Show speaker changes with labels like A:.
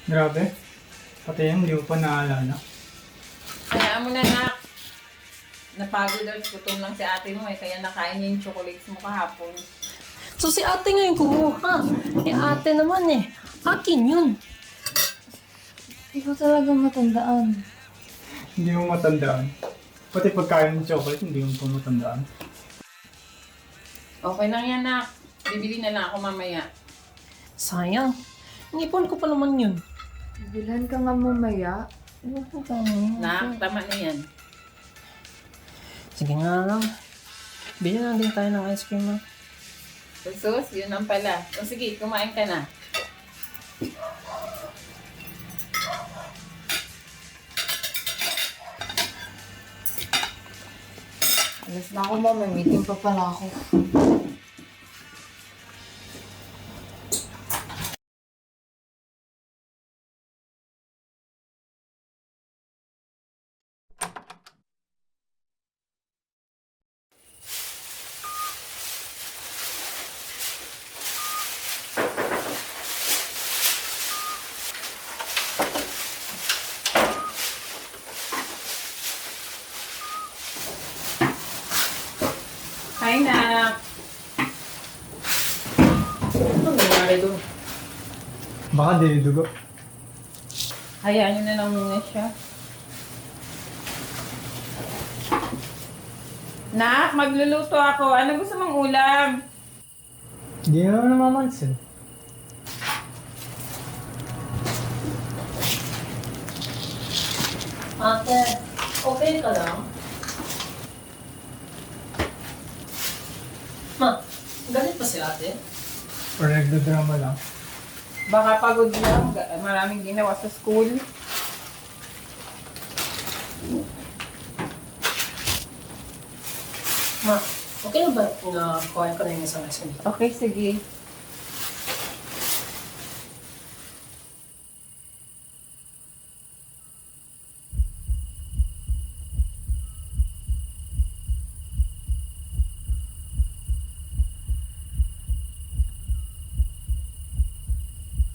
A: Grabe. Pati yan, hindi ko pa naalala.
B: Kaya mo na, nak. Napagod at gutom lang si ate mo eh. Kaya nakain niya yung chocolates mo kahapon.
C: So si ate nga yung kumuha. Eh ate naman eh. Akin yun.
D: Hindi ko talaga matandaan.
A: Hindi mo matandaan. Pati pagkain ng chocolate, hindi mo pa matandaan.
B: Okay lang yan, nak. Bibili na lang ako mamaya.
C: Sayang. Nipon ko pa naman yun.
D: Bilan ka nga mamaya.
B: Nak, tama na yan.
C: Sige nga lang. Bili na din tayo ng ice cream ha.
B: Sus, yun ang pala. O sige, kumain ka na.
D: Alas na ako, ma'am. May meeting pa pala ako.
B: Hi, nak.
C: Ano nangyari doon?
A: Baka dinidugo.
B: Hayaan nyo na lang muna siya. Nak, magluluto ako. Ano gusto mong ulam?
A: Hindi naman namamansin.
C: Ate, okay ka lang? Ma, galit pa si ate?
A: Or nagdadrama lang.
B: Baka pagod lang. Maraming ginawa sa school.
C: Ma, okay na ba na kuhain ko na yung isang ice cream?
B: Okay, sige.